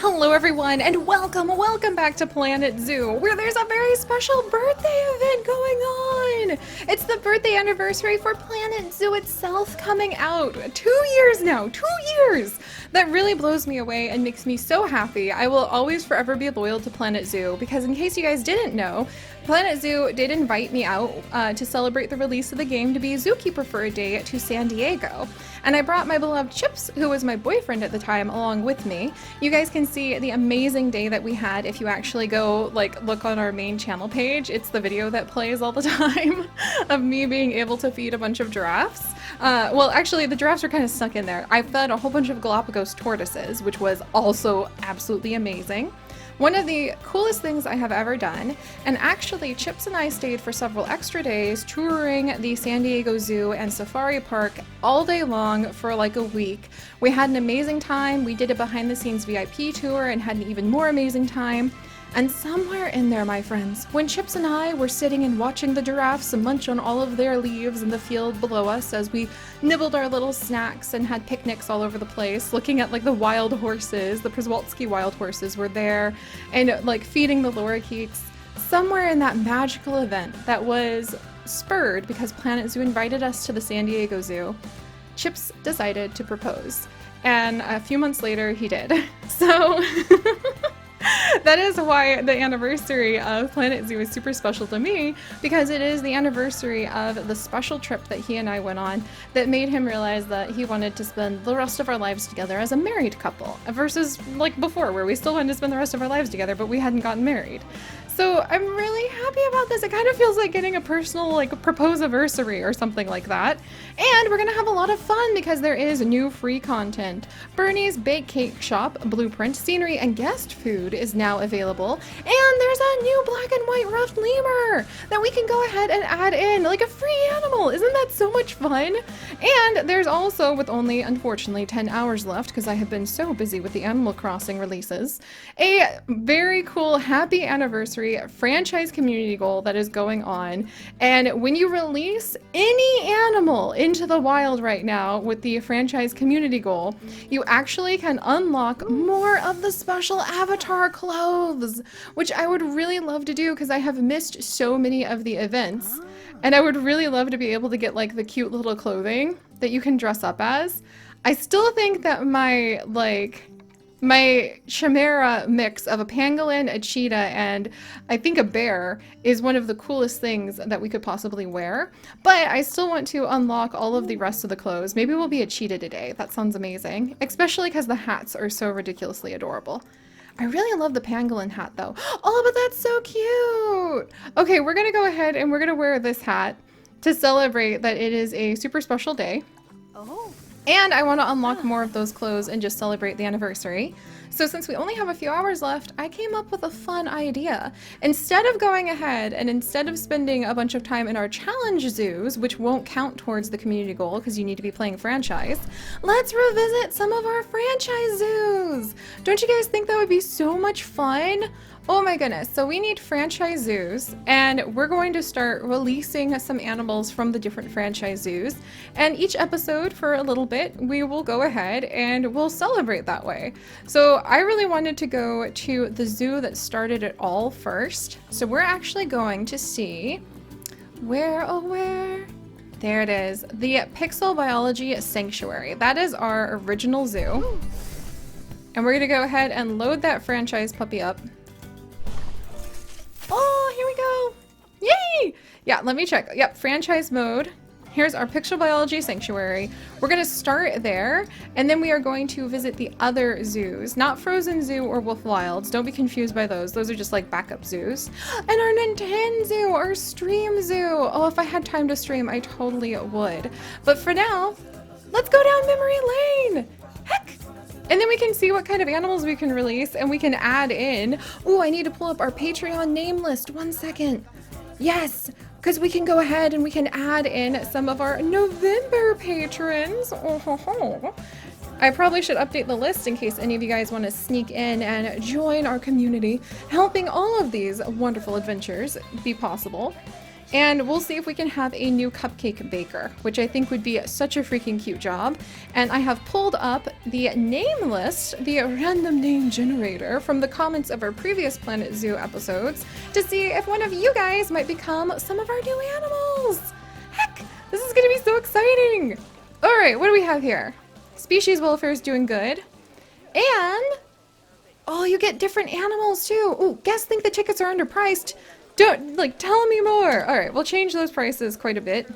Hello everyone and welcome back to Planet Zoo, where there's a very special birthday event going on! It's the birthday anniversary for Planet Zoo itself coming out. 2 years now, 2 years! That really blows me away and makes me so happy. I will always forever be loyal to Planet Zoo, because in case you guys didn't know, Planet Zoo did invite me out to celebrate the release of the game to be zookeeper for a day to San Diego. And I brought my beloved Chips, who was my boyfriend at the time, along with me. You guys can see the amazing day that we had if you actually go look on our main channel page. It's the video that plays all the time of me being able to feed a bunch of giraffes. Well, actually the giraffes are kind of stuck in there. I fed a whole bunch of Galapagos tortoises, which was also absolutely amazing. One of the coolest things I have ever done, and actually Chips and I stayed for several extra days touring the San Diego Zoo and Safari Park all day long for like a week. We had an amazing time. We did a behind the scenes VIP tour and had an even more amazing time. And somewhere in there, my friends, when Chips and I were sitting and watching the giraffes munch on all of their leaves in the field below us as we nibbled our little snacks and had picnics all over the place, looking at the wild horses, the Przewalski wild horses were there, and feeding the lorikeets, somewhere in that magical event that was spurred because Planet Zoo invited us to the San Diego Zoo, Chips decided to propose. And a few months later, he did. So... That is why the anniversary of Planet Zoo is super special to me, because it is the anniversary of the special trip that he and I went on that made him realize that he wanted to spend the rest of our lives together as a married couple, versus before, where we still wanted to spend the rest of our lives together but we hadn't gotten married. So I'm really happy about this. It kind of feels like getting a personal propose-anniversary or something like that. And we're gonna have a lot of fun because there is new free content. Bernie's Bake Cake Shop Blueprint Scenery and Guest Food is now available. And there's a new black and white ruffed lemur that we can go ahead and add in, like a free animal. Isn't that so much fun? And there's also, with only unfortunately 10 hours left because I have been so busy with the Animal Crossing releases, a very cool happy anniversary franchise community goal that is going on. And when you release any animal into the wild right now with the franchise community goal, you actually can unlock more of the special avatar clothes, which I would really love to do because I have missed so many of the events. And I would really love to be able to get the cute little clothing that you can dress up as. I still think that my chimera mix of a pangolin, a cheetah, and I think a bear is one of the coolest things that we could possibly wear. But I still want to unlock all of the rest of the clothes. Maybe we'll be a cheetah today. That sounds amazing. Especially because the hats are so ridiculously adorable. I really love the pangolin hat though. Oh, but that's so cute! Okay, we're gonna go ahead and we're gonna wear this hat to celebrate that it is a super special day. Oh. And I want to unlock more of those clothes and just celebrate the anniversary. So since we only have a few hours left, I came up with a fun idea. Instead of going ahead and instead of spending a bunch of time in our challenge zoos, which won't count towards the community goal because you need to be playing franchise, let's revisit some of our franchise zoos. Don't you guys think that would be so much fun? Oh my goodness, so we need franchise zoos, and we're going to start releasing some animals from the different franchise zoos, and each episode for a little bit we will go ahead and we'll celebrate that way. So I really wanted to go to the zoo that started it all first, so we're actually going to see where there it is, the Pixel Biology Sanctuary. That is our original zoo, and we're gonna go ahead and load that franchise puppy up. Oh, here we go. Yay! Yeah, let me check. Yep, franchise mode. Here's our Pixel Biology Sanctuary. We're going to start there, and then we are going to visit the other zoos. Not Frozen Zoo or Wolf Wilds. Don't be confused by those. Those are just backup zoos. And our Nintendo Zoo, our Stream Zoo. Oh, if I had time to stream, I totally would. But for now, let's go down memory lane. Heck! And then we can see what kind of animals we can release, and we can add in. Oh, I need to pull up our Patreon name list. 1 second. Yes, because we can go ahead and we can add in some of our November patrons. Oh, ho, ho. I probably should update the list in case any of you guys want to sneak in and join our community, helping all of these wonderful adventures be possible. And we'll see if we can have a new cupcake baker, which I think would be such a freaking cute job. And I have pulled up the name list, the random name generator, from the comments of our previous Planet Zoo episodes to see if one of you guys might become some of our new animals. Heck, this is gonna be so exciting. All right, what do we have here? Species welfare is doing good. And, oh, you get different animals too. Ooh, guests think the tickets are underpriced. Don't, like, tell me more. All right, we'll change those prices quite a bit.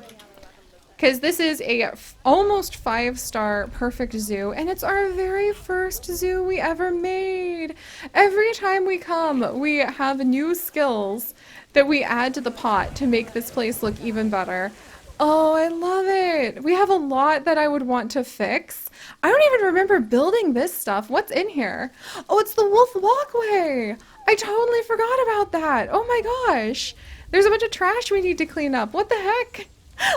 Because this is a almost 5-star perfect zoo, and it's our very first zoo we ever made. Every time we come, we have new skills that we add to the pot to make this place look even better. Oh, I love it. We have a lot that I would want to fix. I don't even remember building this stuff. What's in here? Oh, it's the wolf walkway. I totally forgot about that. Oh my gosh. There's a bunch of trash we need to clean up. What the heck?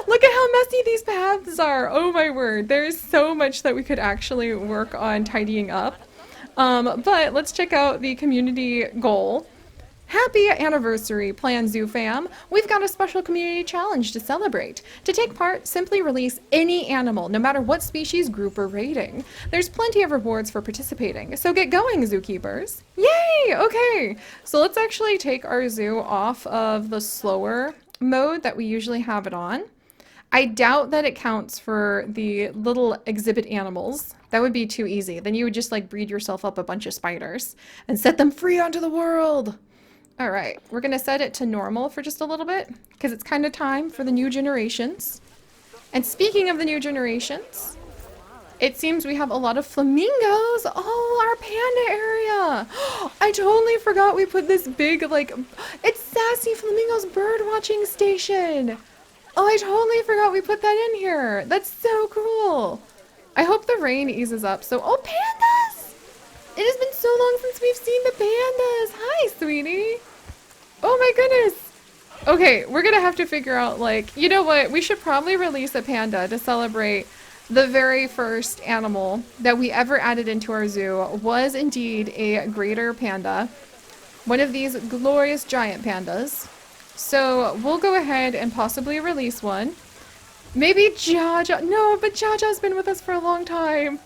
Look at how messy these paths are. Oh my word. There's so much that we could actually work on tidying up. But let's check out the community goal. Happy anniversary, Plan Zoo fam! We've got a special community challenge to celebrate. To take part, simply release any animal, no matter what species, group, or rating. There's plenty of rewards for participating, so get going, zookeepers! Yay! Okay, so let's actually take our zoo off of the slower mode that we usually have it on. I doubt that it counts for the little exhibit animals. That would be too easy. Then you would just like breed yourself up a bunch of spiders and set them free onto the world! All right, we're gonna set it to normal for just a little bit because it's kind of time for the new generations. And speaking of the new generations, it seems we have a lot of flamingos. Oh, our panda area. I totally forgot we put this big, like, it's Sassy Flamingo's bird watching station. Oh, I totally forgot we put that in here. That's so cool. I hope the rain eases up. So, oh, pandas! It has been so long since we've seen the pandas. Hi, sweetie. Oh my goodness. Okay, we're gonna have to figure out, like, you know what? We should probably release a panda to celebrate the very first animal that we ever added into our zoo was indeed a greater panda. One of these glorious giant pandas. So we'll go ahead and possibly release one. Maybe Jaja. No, but Jaja's been with us for a long time.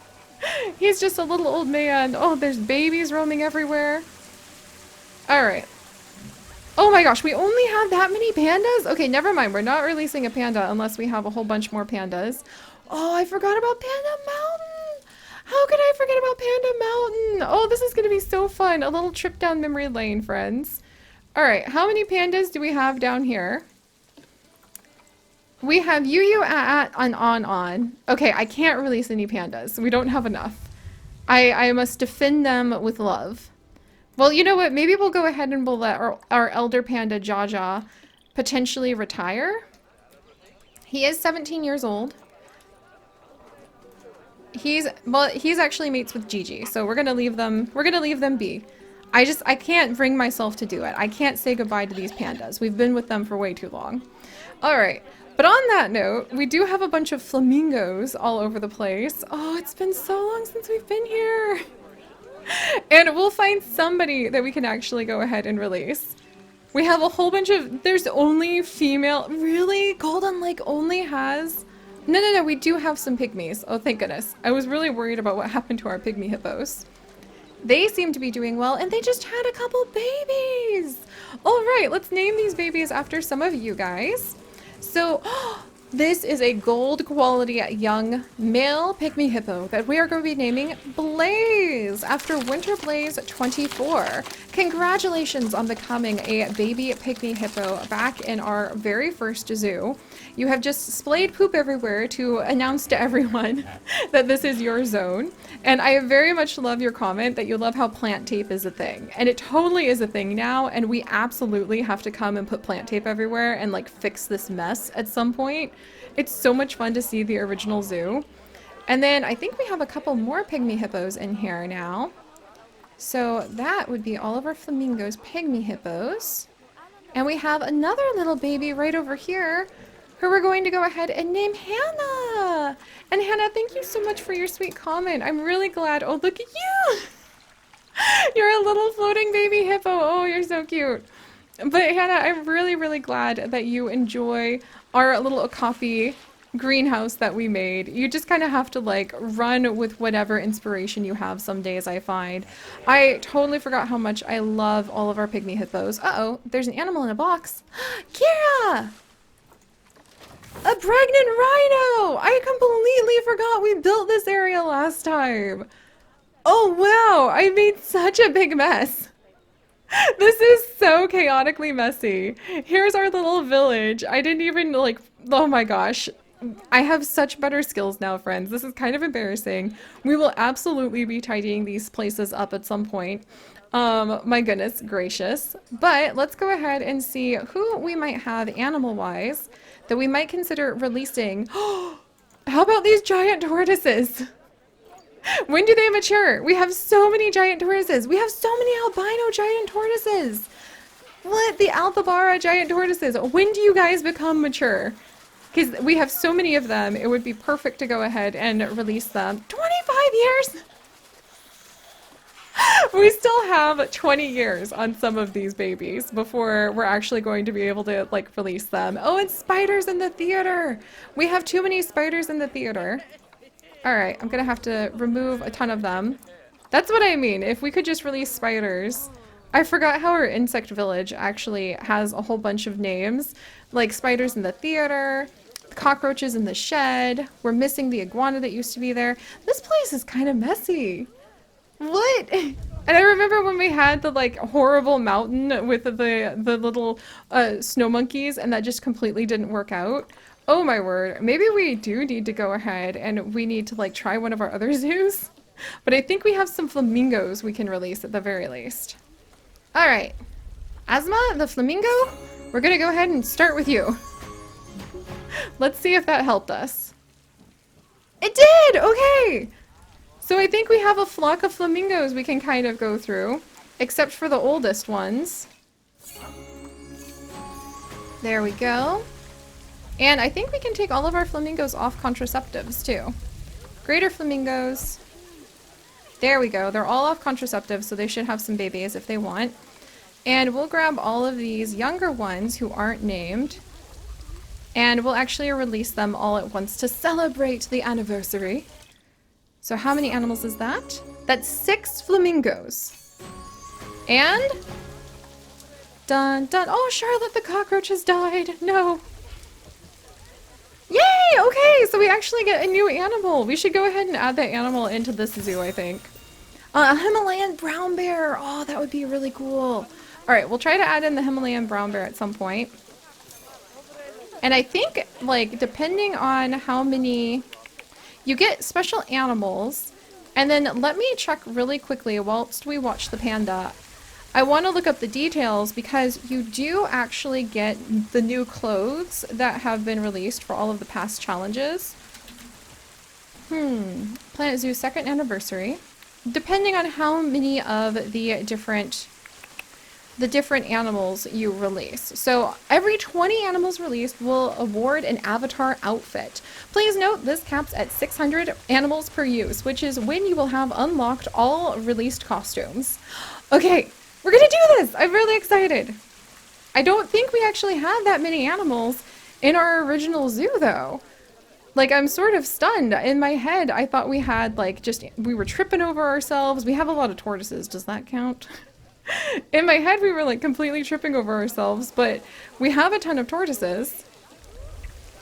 He's just a little old man. Oh, there's babies roaming everywhere. Alright. Oh my gosh, we only have that many pandas? Okay, never mind. We're not releasing a panda unless we have a whole bunch more pandas. Oh, I forgot about Panda Mountain. How could I forget about Panda Mountain? Oh, this is going to be so fun. A little trip down memory lane, friends. Alright, how many pandas do we have down here? We have you, and on. Okay, I can't release any pandas. We don't have enough. I must defend them with love. Well, you know what? Maybe we'll go ahead and we'll let our elder panda, Jaja, potentially retire. He is 17 years old. He's actually mates with Gigi, so we're gonna leave them be. I can't bring myself to do it. I can't say goodbye to these pandas. We've been with them for way too long. Alright. But on that note, we do have a bunch of flamingos all over the place. Oh, it's been so long since we've been here. And we'll find somebody that we can actually go ahead and release. We have a whole bunch of... There's only female... Really? Golden Lake only has... No, we do have some pygmies. Oh, thank goodness. I was really worried about what happened to our pygmy hippos. They seem to be doing well, and they just had a couple babies! Alright, let's name these babies after some of you guys. So, this is a gold quality young male pygmy hippo that we are going to be naming Blaze after Winter Blaze 24. Congratulations on becoming a baby pygmy hippo back in our very first zoo. You have just splayed poop everywhere to announce to everyone that this is your zone. And I very much love your comment that you love how plant tape is a thing. And it totally is a thing now, and we absolutely have to come and put plant tape everywhere and like fix this mess at some point. It's so much fun to see the original zoo. And then I think we have a couple more pygmy hippos in here now. So that would be all of our flamingos, pygmy hippos. And we have another little baby right over here who we're going to go ahead and name Hannah. And Hannah, thank you so much for your sweet comment. I'm really glad. Oh, look at you. You're a little floating baby hippo. Oh, you're so cute. But Hannah, I'm really, really glad that you enjoy our little coffee greenhouse that we made. You just kind of have to like run with whatever inspiration you have some days, I find. I totally forgot how much I love all of our pygmy hippos. Uh-oh, there's an animal in a box. Kira! A pregnant rhino! I completely forgot we built this area last time. Oh wow, I made such a big mess. This is so chaotically messy. Here's our little village. I didn't even like, oh my gosh. I have such better skills now, friends. This is kind of embarrassing. We will absolutely be tidying these places up at some point. My goodness gracious. But let's go ahead and see who we might have animal-wise that we might consider releasing. How about these giant tortoises? When do they mature? We have so many giant tortoises. We have so many albino giant tortoises. What? The Althibara giant tortoises. When do you guys become mature? Because we have so many of them, it would be perfect to go ahead and release them. 25 years? We still have 20 years on some of these babies before we're actually going to be able to, like, release them. Oh, and spiders in the theater! We have too many spiders in the theater. Alright, I'm gonna have to remove a ton of them. That's what I mean, if we could just release spiders. I forgot how our insect village actually has a whole bunch of names. Like spiders in the theater, cockroaches in the shed, we're missing the iguana that used to be there. This place is kind of messy. What? And I remember when we had the like horrible mountain with the little snow monkeys and that just completely didn't work out. Oh my word, maybe we do need to go ahead and we need to like try one of our other zoos. But I think we have some flamingos we can release at the very least. Alright, Asma, the flamingo, we're gonna go ahead and start with you. Let's see if that helped us. It did! Okay! So I think we have a flock of flamingos we can kind of go through, except for the oldest ones. There we go. And I think we can take all of our flamingos off contraceptives too. Greater flamingos. There we go. They're all off contraceptives, so they should have some babies if they want. And we'll grab all of these younger ones who aren't named. And we'll actually release them all at once to celebrate the anniversary. So how many animals is that? That's 6 flamingos. And... dun dun. Oh, Charlotte, the cockroach has died. No. Yay! Okay, so we actually get a new animal. We should go ahead and add that animal into this zoo, I think. A Himalayan brown bear. Oh, that would be really cool. Alright, we'll try to add in the Himalayan brown bear at some point. And I think, like, depending on how many... You get special animals. And then let me check really quickly whilst we watch the panda. I want to look up the details because you do actually get the new clothes that have been released for all of the past challenges. Planet Zoo 2nd anniversary. Depending on how many of the different animals you release. So every 20 animals released will award an avatar outfit. Please note this caps at 600 animals per use, which is when you will have unlocked all released costumes. Okay. We're gonna do this! I'm really excited! I don't think we actually had that many animals in our original zoo, though. Like, I'm sort of stunned. In my head, I thought we had, like, we were tripping over ourselves. We have a lot of tortoises. Does that count? In my head, we were, like, completely tripping over ourselves, but we have a ton of tortoises.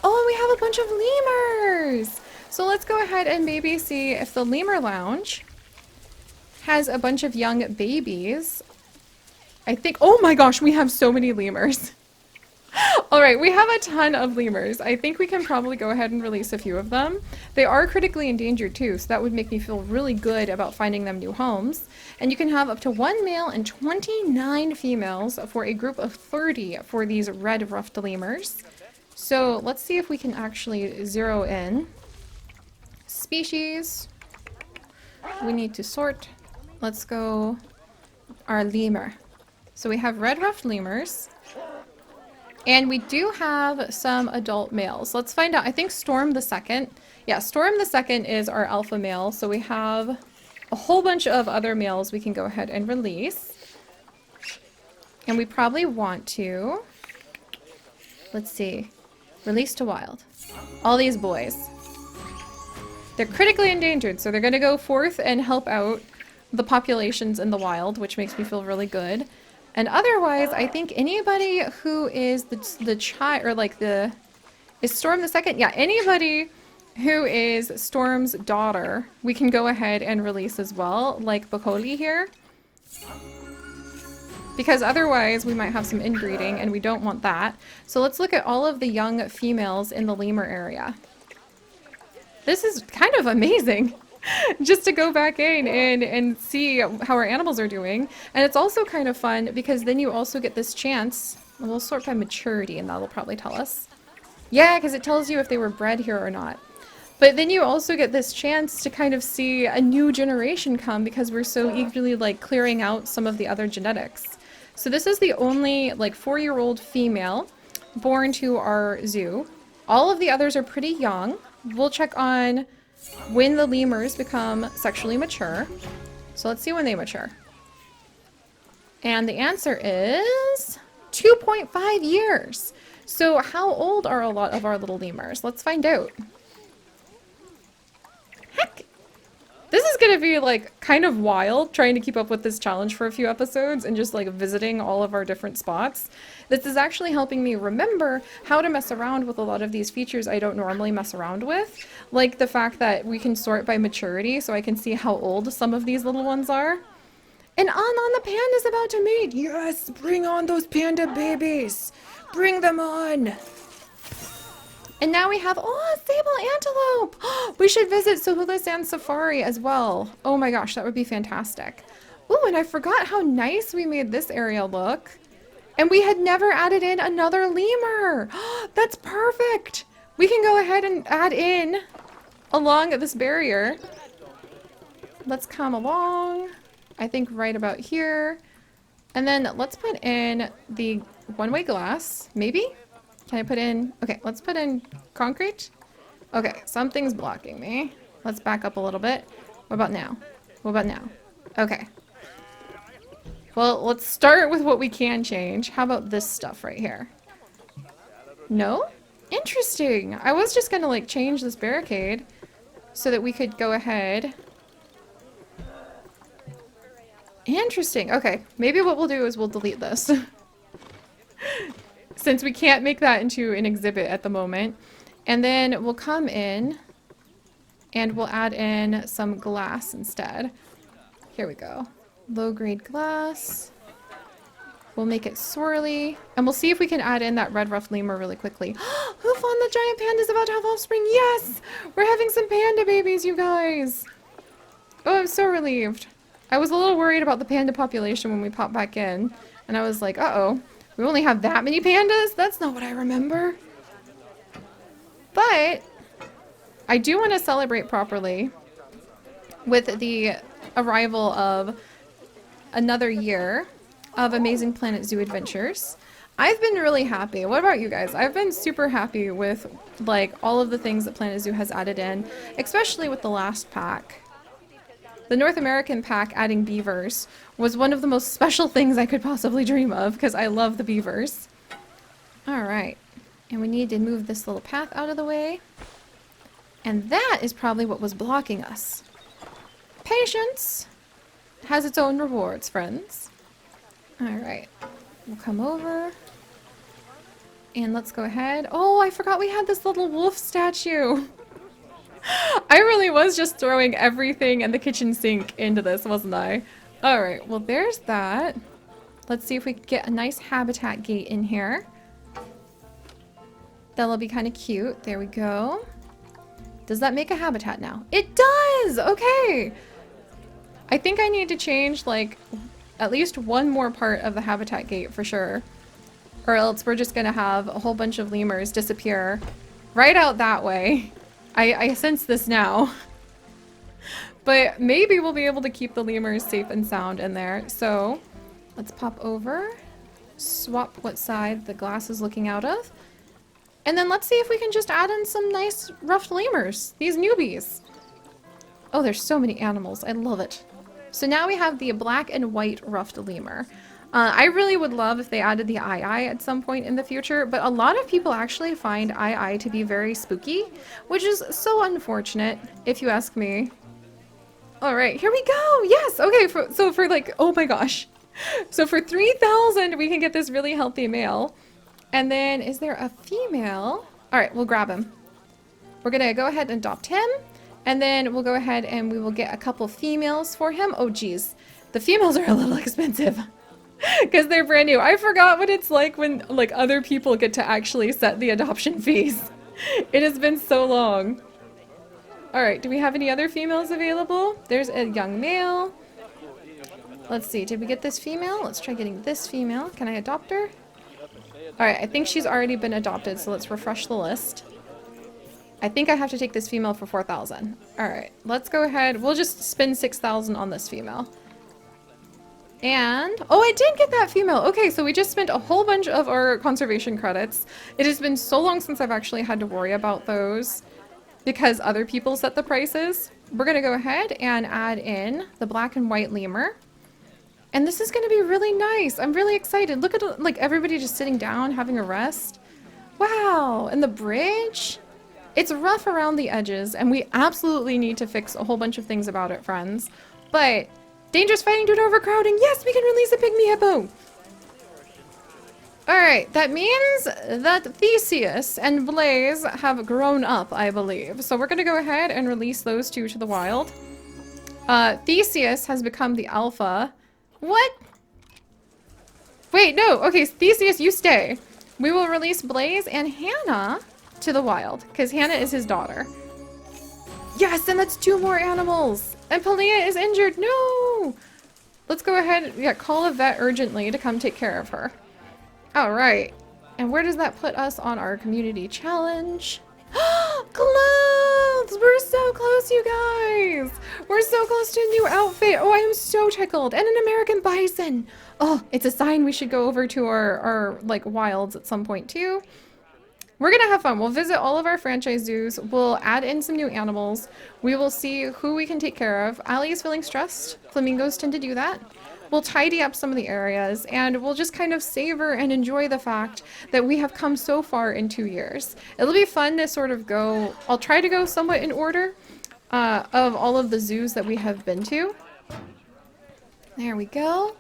Oh, and we have a bunch of lemurs! So let's go ahead and maybe see if the lemur lounge has a bunch of young babies. I think, oh my gosh, we have so many lemurs. Alright, we have a ton of lemurs. I think we can probably go ahead and release a few of them. They are critically endangered too, so that would make me feel really good about finding them new homes. And you can have up to 1 male and 29 females for a group of 30 for these red ruffed lemurs. So let's see if we can actually zero in. Species. We need to sort. Let's go our lemur. So we have red ruffed lemurs. And we do have some adult males. Let's find out. I think Storm the Second. Yeah, Storm the Second is our alpha male. So we have a whole bunch of other males we can go ahead and release. And we probably want to, let's see, release to wild. All these boys. They're critically endangered, so they're going to go forth and help out the populations in the wild, which makes me feel really good. And otherwise, I think anybody who is the child, or like is Storm the second? Yeah, anybody who is Storm's daughter, we can go ahead and release as well, like Bokoli here. Because otherwise, we might have some inbreeding, and we don't want that. So let's look at all of the young females in the lemur area. This is kind of amazing. Just to go back in and see how our animals are doing. And it's also kind of fun because then you also get this chance. We'll sort by maturity and that'll probably tell us. Yeah, because it tells you if they were bred here or not. But then you also get this chance to kind of see a new generation come because we're so eagerly like clearing out some of the other genetics. So this is the only like 4-year-old female born to our zoo. All of the others are pretty young. We'll check on when the lemurs become sexually mature. So let's see when they mature. And the answer is 2.5 years. So how old are a lot of our little lemurs? Let's find out. Heck! This is gonna be like kind of wild trying to keep up with this challenge for a few episodes and just like visiting all of our different spots. This is actually helping me remember how to mess around with a lot of these features I don't normally mess around with. Like the fact that we can sort by maturity so I can see how old some of these little ones are. And on the panda's about to mate. Yes, bring on those panda babies. Bring them on. And now we have, oh, sable antelope. We should visit Sohula Sand Safari as well. Oh my gosh, that would be fantastic. Oh, and I forgot how nice we made this area look. And we had never added in another lemur. That's perfect. We can go ahead and add in along this barrier. Let's come along. I think right about here. And then let's put in the one-way glass, maybe? Can I put in, okay, let's put in concrete. Okay, something's blocking me. Let's back up a little bit. What about now? What about now? Okay. Well, let's start with what we can change. How about this stuff right here? No? Interesting. I was just gonna like change this barricade so that we could go ahead. Interesting. Okay, maybe what we'll do is we'll delete this. Since we can't make that into an exhibit at the moment. And then we'll come in and we'll add in some glass instead. Here we go. Low-grade glass. We'll make it swirly. And we'll see if we can add in that red ruffed lemur really quickly. Who found the giant panda's about to have offspring? Yes! We're having some panda babies, you guys! Oh, I'm so relieved. I was a little worried about the panda population when we popped back in. And I was like, uh-oh. We only have that many pandas? That's not what I remember. But I do want to celebrate properly with the arrival of another year of Amazing Planet Zoo Adventures. I've been really happy. What about you guys? I've been super happy with like all of the things that Planet Zoo has added in, especially with the last pack. The North American pack adding beavers was one of the most special things I could possibly dream of because I love the beavers. Alright, and we need to move this little path out of the way. And that is probably what was blocking us. Patience has its own rewards, friends. Alright, we'll come over. And let's go ahead. Oh, I forgot we had this little wolf statue. I really was just throwing everything in the kitchen sink into this, wasn't I? Alright, well there's that. Let's see if we can get a nice habitat gate in here. That'll be kind of cute. There we go. Does that make a habitat now? It does! Okay! I think I need to change, like, at least one more part of the habitat gate for sure. Or else we're just gonna have a whole bunch of lemurs disappear right out that way. I sense this now. But maybe we'll be able to keep the lemurs safe and sound in there. So let's pop over, swap what side the glass is looking out of. And then let's see if we can just add in some nice ruffed lemurs, these newbies. Oh, there's so many animals. I love it. So now we have the black and white ruffed lemur. I really would love if they added the eye at some point in the future, but a lot of people actually find eye to be very spooky, which is so unfortunate, if you ask me. All right, here we go. Yes. Okay. So for like, oh my gosh. So for 3,000, we can get this really healthy male. And then is there a female? All right, we'll grab him. We're going to go ahead and adopt him. And then we'll go ahead and we will get a couple females for him. Oh, geez. The females are a little expensive because they're brand new. I forgot what it's like when like other people get to actually set the adoption fees. It has been so long. All right, do we have any other females available? There's a young male. Let's see, did we get this female? Let's try getting this female. Can I adopt her? All right, I think she's already been adopted, so let's refresh the list. I think I have to take this female for 4,000. All right, let's go ahead. We'll just spend 6,000 on this female. And, oh, I did get that female. Okay, so we just spent a whole bunch of our conservation credits. It has been so long since I've actually had to worry about those because other people set the prices. We're gonna go ahead and add in the black and white lemur. And this is gonna be really nice. I'm really excited. Look at like everybody just sitting down, having a rest. Wow, and the bridge? It's rough around the edges, and we absolutely need to fix a whole bunch of things about it, friends. But dangerous fighting due to overcrowding. Yes, we can release a pygmy hippo. All right, that means that Theseus and Blaze have grown up, I believe. So we're gonna go ahead and release those two to the wild. Theseus has become the alpha. What? Wait, no. Okay, Theseus, you stay. We will release Blaze and Hannah to the wild because Hannah is his daughter. Yes, and that's 2 more animals. And Palia is injured. No. Let's go ahead. Yeah, call a vet urgently to come take care of her. All right. And where does that put us on our community challenge? Clothes! We're so close, you guys! We're so close to a new outfit. Oh, I am so tickled. And an American bison. Oh, it's a sign we should go over to our like wilds at some point too. We're gonna have fun. We'll visit all of our franchise zoos. We'll add in some new animals. We will see who we can take care of. Allie is feeling stressed. Flamingos tend to do that. We'll tidy up some of the areas, and we'll just kind of savor and enjoy the fact that we have come so far in 2 years. It'll be fun to sort of go, I'll try to go somewhat in order of all of the zoos that we have been to. There we go.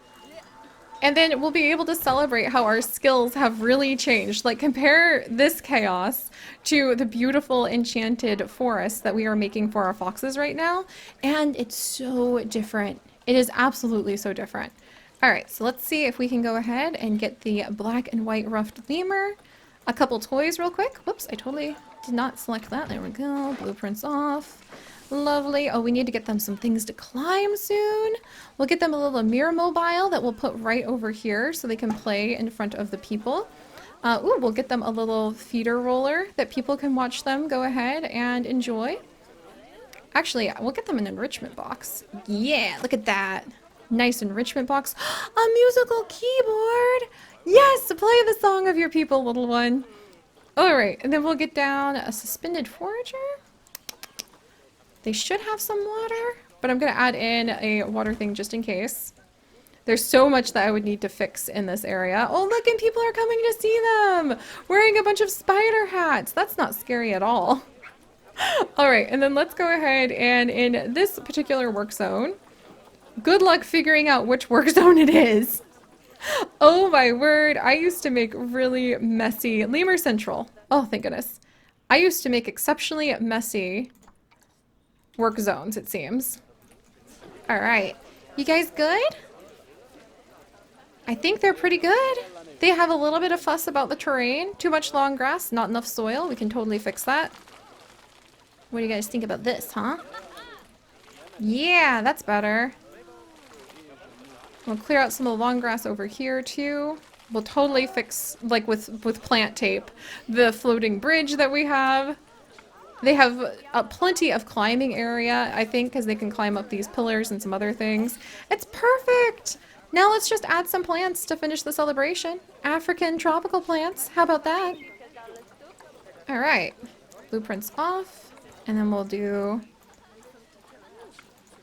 And then we'll be able to celebrate how our skills have really changed. Like, compare this chaos to the beautiful enchanted forest that we are making for our foxes right now, and it's so different. It is absolutely so different. All right, so let's see if we can go ahead and get the black and white ruffed lemur. A couple toys real quick. Whoops, I totally did not select that. There we go. Blueprints off. Lovely. Oh, we need to get them some things to climb soon. We'll get them a little mirror mobile that we'll put right over here so they can play in front of the people. Ooh, we'll get them a little feeder roller that people can watch them go ahead and enjoy. Actually, we'll get them an enrichment box. Yeah, look at that. Nice enrichment box. A musical keyboard. Yes, play the song of your people, little one. All right, and then we'll get down a suspended forager. They should have some water, but I'm going to add in a water thing just in case. There's so much that I would need to fix in this area. Oh, look, and people are coming to see them. Wearing a bunch of spider hats. That's not scary at all. All right, and then let's go ahead and in this particular work zone, good luck figuring out which work zone it is. Oh my word, I used to make really messy Lemur Central. Oh, thank goodness. I used to make exceptionally messy work zones, it seems. All right, you guys good? I think they're pretty good. They have a little bit of fuss about the terrain. Too much long grass, not enough soil. We can totally fix that. What do you guys think about this, huh? Yeah, that's better. We'll clear out some of the long grass over here too. We'll totally fix, like with plant tape, the floating bridge that we have. They have plenty of climbing area, I think, because they can climb up these pillars and some other things. It's perfect! Now let's just add some plants to finish the celebration. African tropical plants. How about that? All right. Blueprints off. And then we'll do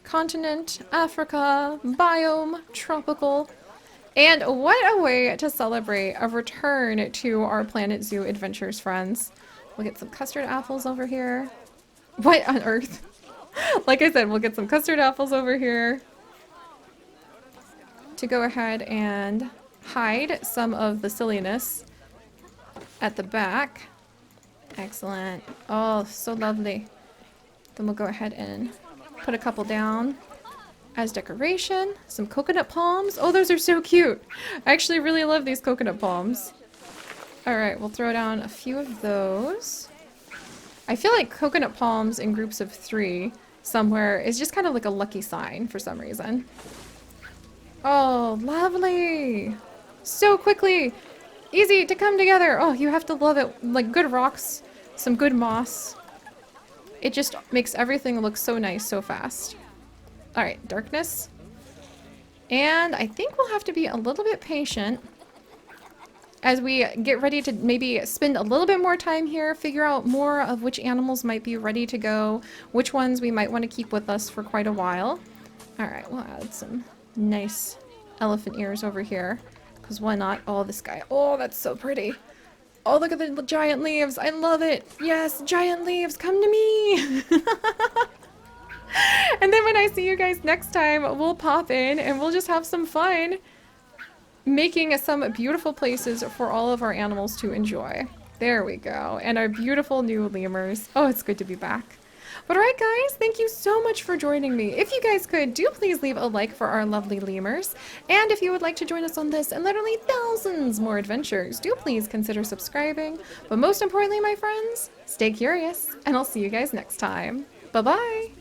continent, Africa, biome, tropical. And what a way to celebrate a return to our Planet Zoo adventures, friends. We'll get some custard apples over here. What on earth? Like I said, we'll get some custard apples over here to go ahead and hide some of the silliness at the back. Excellent. Oh, so lovely. Then we'll go ahead and put a couple down as decoration. Some coconut palms. Oh, those are so cute. I actually really love these coconut palms. Alright, we'll throw down a few of those. I feel like coconut palms in groups of 3 somewhere is just kind of like a lucky sign for some reason. Oh, lovely. So quickly. Easy to come together. Oh, you have to love it. Like good rocks, some good moss. It just makes everything look so nice so fast. Alright, darkness. And I think we'll have to be a little bit patient as we get ready to maybe spend a little bit more time here, figure out more of which animals might be ready to go, which ones we might want to keep with us for quite a while. Alright, we'll add some nice elephant ears over here, because why not? Oh, this guy. Oh, that's so pretty. Oh, look at the giant leaves. I love it. Yes, giant leaves, come to me. And then when I see you guys next time, we'll pop in and we'll just have some fun making some beautiful places for all of our animals to enjoy. There we go. And our beautiful new lemurs. Oh, it's good to be back. But alright guys, thank you so much for joining me. If you guys could, do please leave a like for our lovely lemurs. And if you would like to join us on this and literally thousands more adventures, do please consider subscribing. But most importantly, my friends, stay curious, and I'll see you guys next time. Bye-bye!